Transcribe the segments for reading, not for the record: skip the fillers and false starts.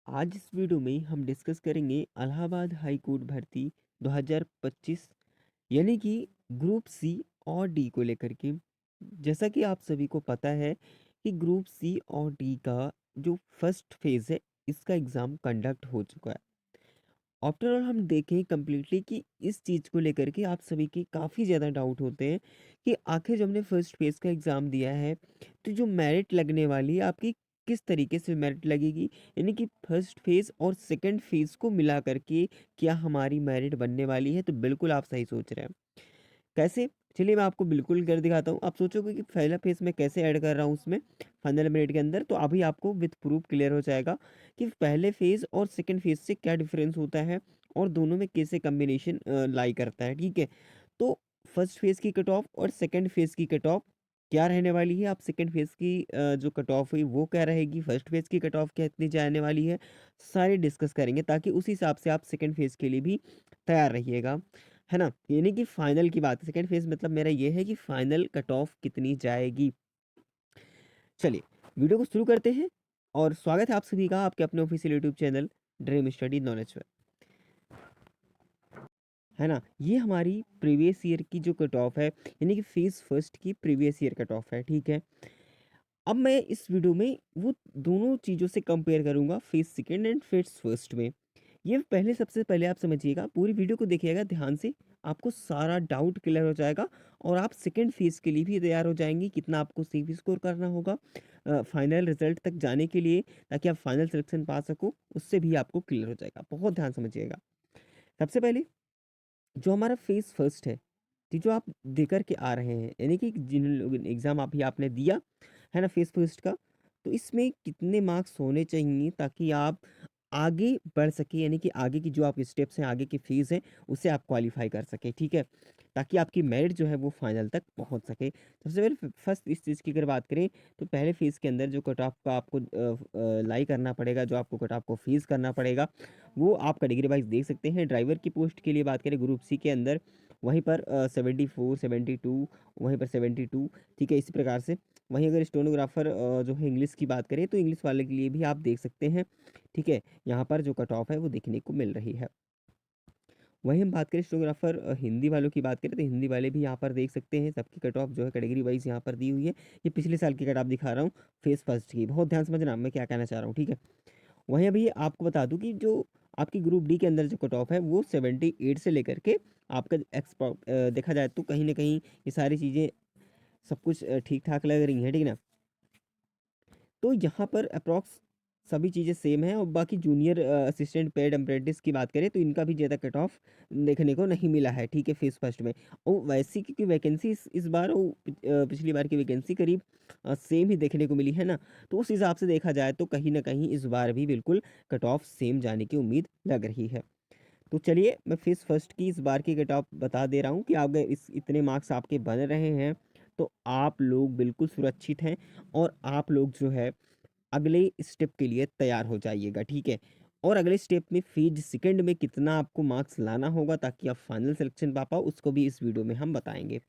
आज इस वीडियो में हम डिस्कस करेंगे इलाहाबाद हाई कोर्ट भर्ती 2025 यानी कि ग्रुप सी और डी को लेकर के। जैसा कि आप सभी को पता है कि ग्रुप सी और डी का जो फर्स्ट फेज़ है इसका एग्ज़ाम कंडक्ट हो चुका है। आफ्टर ऑल हम देखें कम्प्लीटली कि इस चीज़ को लेकर के आप सभी के काफ़ी ज़्यादा डाउट होते हैं कि आखिर जब हमने फर्स्ट फेज़ का एग्ज़ाम दिया है तो जो मेरिट लगने वाली है आपकी किस तरीके से मेरिट लगेगी, यानी कि फर्स्ट फेज़ और सेकंड फेज़ को मिला करके क्या हमारी मेरिट बनने वाली है। तो बिल्कुल आप सही सोच रहे हैं। कैसे? चलिए मैं आपको बिल्कुल कर दिखाता हूँ। आप सोचोगे कि पहला फेज़ मैं कैसे ऐड कर रहा हूँ उसमें फाइनल मिनट के अंदर, तो अभी आपको विद प्रूफ क्लियर हो जाएगा कि पहले फेज़ और सेकंड फेज़ से क्या डिफ़रेंस होता है और दोनों में कैसे कॉम्बिनेशन लाई करता है, ठीक है? तो फर्स्ट फेज़ की कट ऑफ और सेकंड फेज़ की कट ऑफ क्या रहने वाली है? आप सेकंड फेज़ की जो कट ऑफ हुई वो क्या रहेगी? फर्स्ट फेज़ की कट ऑफ कितनी जाने वाली है? सारे डिस्कस करेंगे ताकि उस हिसाब से आप सेकंड फेज़ के लिए भी तैयार रहिएगा। है ना? यानी कि फाइनल की बात है, सेकंड फेज़ मतलब मेरा ये है कि फाइनल कट ऑफ कितनी जाएगी। चलिए, वीडियो को शुरू करते हैं और स्वागत है आप सभी का आपके अपने official YouTube channel dream study knowledge में। है ना? ये हमारी प्रीवियस ईयर की जो कट ऑफ है, यानी कि फेज़ फर्स्ट की प्रीवियस ईयर कट ऑफ है, ठीक है? अब मैं इस वीडियो में वो दोनों चीज़ों से कंपेयर करूँगा, phase second and phase first में। ये पहले सबसे पहले आप समझिएगा, पूरी वीडियो को देखिएगा ध्यान से, आपको सारा डाउट क्लियर हो जाएगा और आप सेकंड फेज़ के लिए भी तैयार हो जाएँगे, कितना आपको सीवी स्कोर करना होगा फाइनल रिज़ल्ट तक जाने के लिए, ताकि आप फाइनल सिलेक्शन पा सको, उससे भी आपको क्लियर हो जाएगा। बहुत ध्यान समझिएगा। सबसे पहले जो हमारा फेज़ फर्स्ट है, कि जो आप देकर के आ रहे हैं, यानी कि जिन लोगों ने एग्ज़ाम अभी आपने दिया, है ना, फेज़ फर्स्ट का, तो इसमें कितने मार्क्स होने चाहिए ताकि आप आगे बढ़ सकें, यानी कि आगे की जो आपके स्टेप्स हैं, आगे की फ़ेज़ हैं, उसे आप क्वालीफ़ाई कर सकें, ठीक है? ताकि आपकी मेरिट जो है वो फाइनल तक पहुँच सके। सबसे पहले फर्स्ट इस चीज़ की अगर बात करें, तो पहले फ़ेज़ के अंदर जो कट ऑफ का आपको लाई करना पड़ेगा, जो आपको कट ऑफ को फ़ेस करना पड़ेगा, वो आप कैटेगरी वाइज़ देख सकते हैं। ड्राइवर की पोस्ट के लिए बात करें ग्रुप सी के अंदर, वहीं पर 74, 72, वहीं पर 72, ठीक है? इसी प्रकार से वहीं अगर स्टेनोग्राफ़र जो है इंग्लिश की बात करें, तो इंग्लिश वाले के लिए भी आप देख सकते हैं, ठीक है? यहाँ पर जो कट ऑफ है वो देखने को मिल रही है। वहीं हम बात करें स्टेनोग्राफ़र हिंदी वालों की बात करें, तो हिंदी वाले भी यहाँ पर देख सकते हैं, सबकी कट ऑफ जो है कैटेगरी वाइज़ यहाँ पर दी हुई है। ये पिछले साल की कट ऑफ दिखा रहा हूँ, फेज़ फर्स्ट की। बहुत ध्यान से समझना मैं क्या कहना चाह रहा हूँ, ठीक है? वहीं अभी आपको बता दूँ कि जो आपकी ग्रुप डी के अंदर जो कट ऑफ है वो 78 से लेकर के आपका देखा जाए तो कहीं न कहीं ये सारी चीज़ें सब कुछ ठीक-ठाक लग रही हैं, ठीक है ना? तो यहाँ पर अप्रॉक्स सभी चीज़ें सेम हैं और बाकी जूनियर असिस्टेंट पेड अप्रेंटिस की बात करें तो इनका भी ज़्यादा कट ऑफ देखने को नहीं मिला है, ठीक है, फेज़ फर्स्ट में। और वैसी क्योंकि वैकेंसी इस बार पिछली बार की वैकेंसी करीब सेम ही देखने को मिली है ना, तो उस हिसाब से देखा जाए तो कहीं न कहीं इस बार भी बिल्कुल कट ऑफ सेम जाने की उम्मीद लग रही है। तो चलिए मैं फेज़ फर्स्ट की इस बार की कट ऑफ बता दे रहा हूँ कि अगर इस इतने मार्क्स आपके बन रहे हैं, तो आप लोग बिल्कुल सुरक्षित हैं और आप लोग जो है अगले स्टेप के लिए तैयार हो जाइएगा, ठीक है? और अगले स्टेप में फ़ेज़ सेकंड में कितना आपको मार्क्स लाना होगा ताकि आप फाइनल सिलेक्शन पा पाओ, उसको भी इस वीडियो में हम बताएँगे,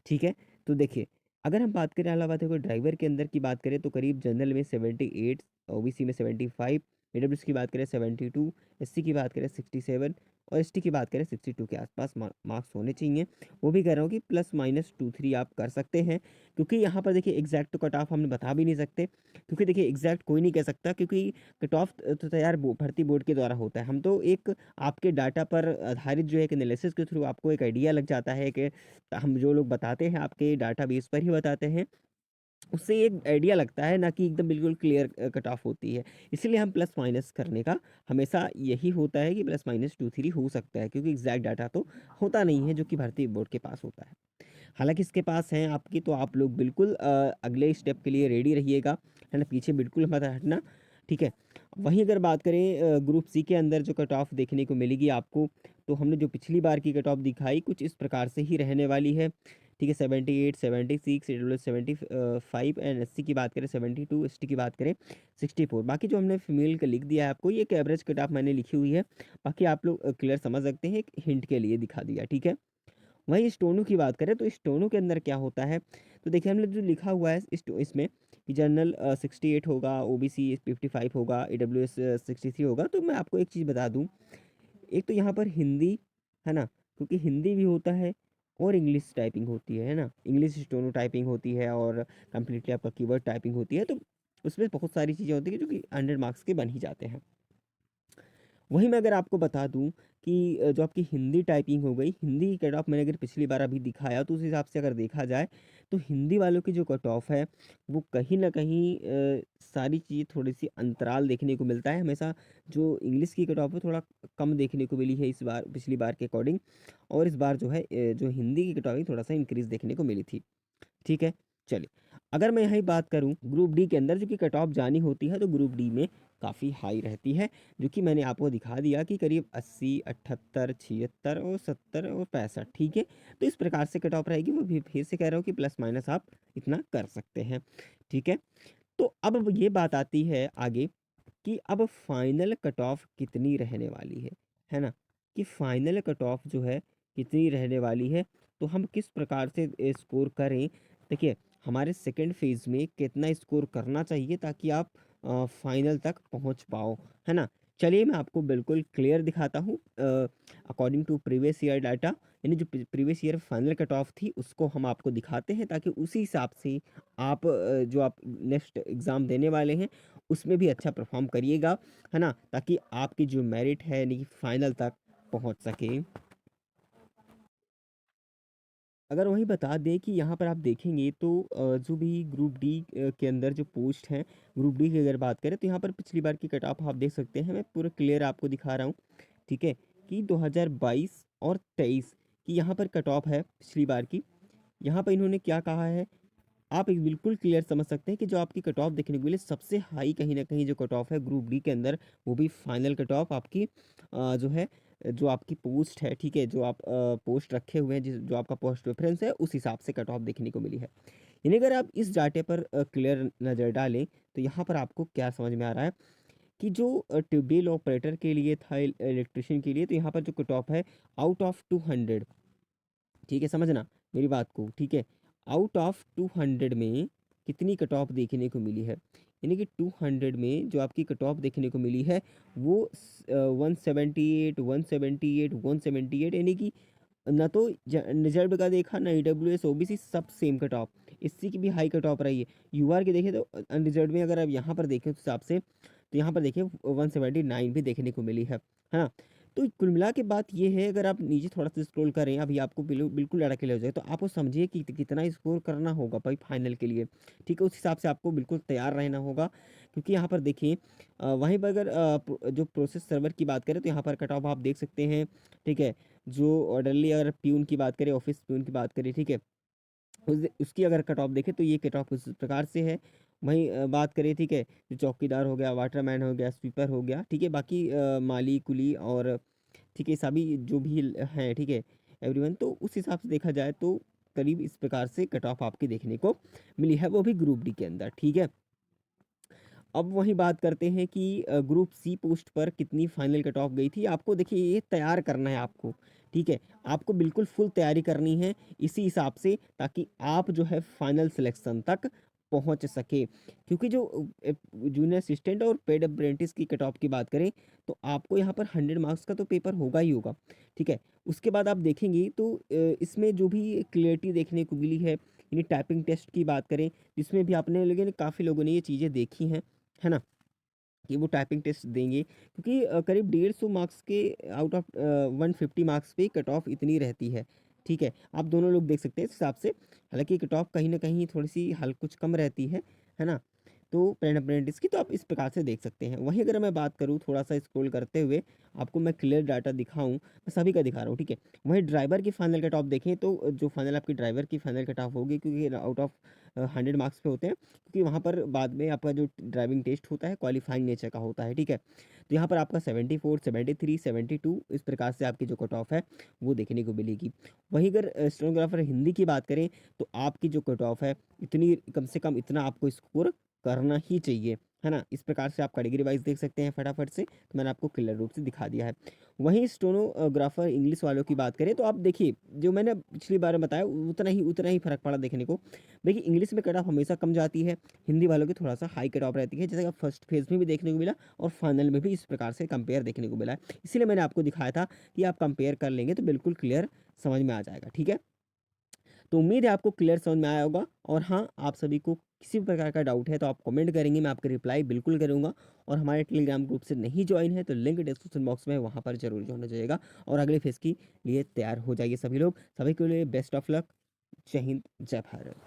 ठीक है? तो देखिए, अगर हम बात करें इलाहाबाद हाई कोर्ट ड्राइवर के अंदर की बात करें तो करीब जनरल में 78, ओबीसी में 75, ईडब्ल्यूएस की बात करें 72, एससी की बात करें 67 और एसटी की बात करें 62 के आसपास मार्क्स होने चाहिए। वो भी कह रहा हूँ कि प्लस माइनस 2-3 आप कर सकते हैं, क्योंकि यहाँ पर देखिए एग्जैक्ट तो कट ऑफ हम बता भी नहीं सकते, क्योंकि देखिए एग्जैक्ट कोई नहीं कह सकता, क्योंकि कट ऑफ तो तैयार भर्ती बोर्ड के द्वारा होता है। हम तो एक आपके डाटा पर आधारित जो है एक एनालिसिस के थ्रू आपको एक आइडिया लग जाता है कि हम जो लोग बताते हैं आपके डाटाबेस पर ही बताते हैं, उससे एक आइडिया लगता है, ना कि एकदम बिल्कुल क्लियर कट ऑफ होती है। इसलिए हम प्लस माइनस करने का हमेशा यही होता है कि प्लस माइनस 2-3 हो सकता है, क्योंकि एग्जैक्ट डाटा तो होता नहीं है जो कि भर्ती बोर्ड के पास होता है। हालाँकि इसके पास हैं आपकी, तो आप लोग बिल्कुल अगले स्टेप के लिए रेडी रहिएगा, है ना? पीछे बिल्कुल मत हटना, ठीक है? वहीं अगर बात करें ग्रुप सी के अंदर जो कट ऑफ देखने को मिलेगी आपको, तो हमने जो पिछली बार की कट ऑफ दिखाई कुछ इस प्रकार से ही रहने वाली है, ठीक है? 78, 76, ईडब्ल्यूएस 75 एंड एससी की बात करें 72, एसटी की बात करें 64। बाकी जो हमने फीमेल का लिख दिया है आपको, ये एक एवरेज कट ऑफ मैंने लिखी हुई है, बाकी आप लोग क्लियर समझ सकते हैं, एक हिंट के लिए दिखा दिया, ठीक है? वहीं स्टोनो की बात करें तो स्टोनो के अंदर क्या होता है, तो देखिए हमने जो लिखा हुआ है इसमें कि जनरल 68 होगा, ओबीसी 55 होगा, ईडब्ल्यूएस 63 होगा। तो मैं आपको एक चीज़ बता दूं, एक तो यहाँ पर हिंदी है ना, क्योंकि हिंदी भी होता है और इंग्लिश टाइपिंग होती है ना, इंग्लिश स्टोनो टाइपिंग होती है और कम्प्लीटली आपका कीवर्ड टाइपिंग होती है। तो उसमें बहुत सारी चीज़ें होती हैं जो कि 100 मार्क्स के बन ही जाते हैं। वहीं मैं अगर आपको बता दूं कि जो आपकी हिंदी टाइपिंग हो गई, हिंदी की कट ऑफ मैंने अगर पिछली बार अभी दिखाया, तो उस हिसाब से अगर देखा जाए तो हिंदी वालों की जो कट ऑफ है वो कहीं ना कहीं सारी चीज़ें थोड़ी सी अंतराल देखने को मिलता है हमेशा। जो इंग्लिश की कट ऑफ है थोड़ा कम देखने को मिली है इस बार पिछली बार के अकॉर्डिंग, और इस बार जो है जो हिंदी की कट ऑफ है थोड़ा सा इंक्रीज देखने को मिली थी। ठीक है, चलिए। अगर मैं यही बात करूं ग्रुप डी के अंदर जो कि कट ऑफ जानी होती है, तो ग्रुप डी में काफ़ी हाई रहती है, जो कि मैंने आपको दिखा दिया कि करीब 80, 78, 76 और 70 और 65। ठीक है, तो इस प्रकार से कट ऑफ रहेगी। वो भी फिर से कह रहा हूँ कि प्लस माइनस आप इतना कर सकते हैं। ठीक है, तो अब ये बात आती है आगे कि अब फाइनल कट ऑफ कितनी रहने वाली है ना, कि फाइनल कट ऑफ जो है कितनी रहने वाली है, तो हम किस प्रकार से स्कोर करें। देखिए, हमारे सेकंड फेज में कितना स्कोर करना चाहिए ताकि आप फाइनल तक पहुंच पाओ, है ना। चलिए मैं आपको बिल्कुल क्लियर दिखाता हूँ according to previous year data, यानी जो previous year final cut off थी उसको हम आपको दिखाते हैं, ताकि उसी हिसाब से आप जो आप नेक्स्ट एग्ज़ाम देने वाले हैं उसमें भी अच्छा परफॉर्म करिएगा, है ना, ताकि आपकी जो मेरिट है यानी कि फाइनल तक पहुंच सके। अगर वही बता दें कि यहाँ पर आप देखेंगे तो जो भी ग्रुप डी के अंदर जो पोस्ट हैं, ग्रुप डी की अगर बात करें तो यहाँ पर पिछली बार की कट ऑफ आप देख सकते हैं। मैं पूरा क्लियर आपको दिखा रहा हूँ। ठीक है, कि 2022 और 23 की यहाँ पर कट ऑफ है पिछली बार की। यहाँ पर इन्होंने क्या कहा है, आप एक बिल्कुल क्लियर समझ सकते हैं कि जो आपकी कट ऑफ देखने को मिले सबसे हाई कहीं ना कहीं जो कट ऑफ है ग्रुप डी के अंदर, वो भी फाइनल कट ऑफ आपकी जो है, जो आपकी पोस्ट है, ठीक है, जो आप पोस्ट रखे हुए हैं, जो आपका पोस्ट रेफरेंस है उस हिसाब से कट ऑफ देखने को मिली है। यानी अगर आप इस डाटे पर क्लियर नज़र डालें तो यहाँ पर आपको क्या समझ में आ रहा है कि जो ट्यूबवेल ऑपरेटर के लिए था, इलेक्ट्रिशियन के लिए, तो यहाँ पर जो कट ऑफ है आउट ऑफ 200, ठीक है, समझना मेरी बात को, ठीक है, आउट ऑफ 200 में कितनी कट ऑफ देखने को मिली है, यानी कि 200 में जो आपकी कट ऑफ देखने को मिली है वो 178, 178, 178, यानी कि ना तो रिजर्व का देखा ना ईडब्ल्यूएस ओबीसी सब सेम कट ऑफ, इससी की भी हाई कट ऑफ रही है। यूआर की देखें तो अनरिजर्व में अगर आप यहाँ पर देखें उस हिसाब से, तो यहाँ पर देखिए 179 भी देखने को मिली है ना। तो कुल मिला के बात ये है, अगर आप नीचे थोड़ा सा स्क्रॉल करें, अभी आपको बिल्कुल लड़ा क्लियर हो जाए, तो आपको समझिए कि कितना स्कोर करना होगा भाई फाइनल के लिए। ठीक है, उस हिसाब से आपको बिल्कुल तैयार रहना होगा, क्योंकि यहाँ पर देखिए वहीं पर अगर जो प्रोसेस सर्वर की बात करें तो यहाँ पर कट ऑफ आप देख सकते हैं। ठीक है, जो ऑर्डरली अगर प्यून की बात करें, ऑफिस प्यून की बात करें, ठीक है, उसकी अगर कट ऑफ देखें तो ये कट ऑफ उस प्रकार से है। वहीं बात करें, ठीक है, जो चौकीदार हो गया, वाटरमैन हो गया, स्वीपर हो गया, ठीक है, बाकी माली कुली और ठीक है सभी जो भी हैं, ठीक है, एवरीवन, तो उस हिसाब से देखा जाए तो करीब इस प्रकार से कट ऑफ आपकी देखने को मिली है, वो भी ग्रुप डी के अंदर। ठीक है, अब वही बात करते हैं कि ग्रुप सी पोस्ट पर कितनी फाइनल कट ऑफ गई थी। आपको देखिए ये तैयार करना है आपको, ठीक है, आपको बिल्कुल फुल तैयारी करनी है इसी हिसाब से, ताकि आप जो है फाइनल सिलेक्शन तक पहुंच सके। क्योंकि जो जूनियर असिस्टेंट और पेड अप्रेंटिस की कट ऑफ की बात करें तो आपको यहाँ पर 100 मार्क्स का तो पेपर होगा ही होगा। ठीक है, उसके बाद आप देखेंगे तो इसमें जो भी क्लियरिटी देखने को मिली है, यानी टाइपिंग टेस्ट की बात करें, जिसमें भी आपने लेकिन काफ़ी लोगों ने ये चीज़ें देखी हैं, है ना, कि वो टाइपिंग टेस्ट देंगे, क्योंकि करीब 150 मार्क्स के आउट ऑफ 150 मार्क्स पे कट ऑफ इतनी रहती है। ठीक है, आप दोनों लोग देख सकते हैं इस हिसाब से। हालांकि कट ऑफ कहीं ना कहीं थोड़ी सी कुछ कम रहती है ना। तो पेड अप्रेंटिस की तो आप इस प्रकार से देख सकते हैं। वहीं अगर मैं बात करूँ थोड़ा सा स्क्रॉल करते हुए, आपको मैं क्लियर डाटा दिखाऊं, मैं सभी का दिखा रहा हूँ। ठीक है, वहीं ड्राइवर की फाइनल कट ऑफ देखें तो जो फाइनल आपकी ड्राइवर की फाइनल कट ऑफ होगी, क्योंकि आउट ऑफ 100 मार्क्स पे होते हैं, क्योंकि वहाँ पर बाद में आपका जो ड्राइविंग टेस्ट होता है क्वालिफाइंग नेचर का होता है। ठीक है, तो यहाँ पर आपका 74, 73, 72 इस प्रकार से आपकी जो कट ऑफ है वो देखने को मिलेगी। वहीं अगर स्टेनोग्राफर हिंदी की बात करें तो आपकी जो कट ऑफ है इतनी, कम से कम इतना आपको स्कोर करना ही चाहिए। है ना? इस प्रकार से आप कैटेगरी वाइज़ देख सकते हैं फटाफट से, तो मैंने आपको क्लियर रूप से दिखा दिया है। वहीं स्टेनोग्राफ़र इंग्लिश वालों की बात करें तो आप देखिए, जो मैंने पिछली बार बताया उतना ही फ़र्क पड़ा देखने को। देखिए इंग्लिश में कट ऑफ हमेशा कम जाती है, हिंदी वालों की थोड़ा-सा हाई कट ऑफ रहती है, जैसे कि फर्स्ट फेज़ में भी देखने को मिला और फाइनल में भी इस प्रकार से कंपेयर देखने को मिला है। इसीलिए मैंने आपको दिखाया था कि आप कंपेयर कर लेंगे तो बिल्कुल क्लियर समझ में आ जाएगा, ठीक है? तो उम्मीद है आपको क्लियर समझ में आया होगा और हाँ, आप सभी को किसी भी प्रकार का डाउट है तो आप कमेंट करेंगे, मैं आपका रिप्लाई बिल्कुल करूँगा और हमारे टेलीग्राम ग्रुप से नहीं जॉइन है तो लिंक डिस्क्रिप्शन बॉक्स में है, वहाँ पर ज़रूर जॉइन हो जाइएगा और अगले फेज़ के लिए तैयार हो जाइए सभी लोग। सभी के लिए बेस्ट ऑफ लक। जय हिंद, जय भारत।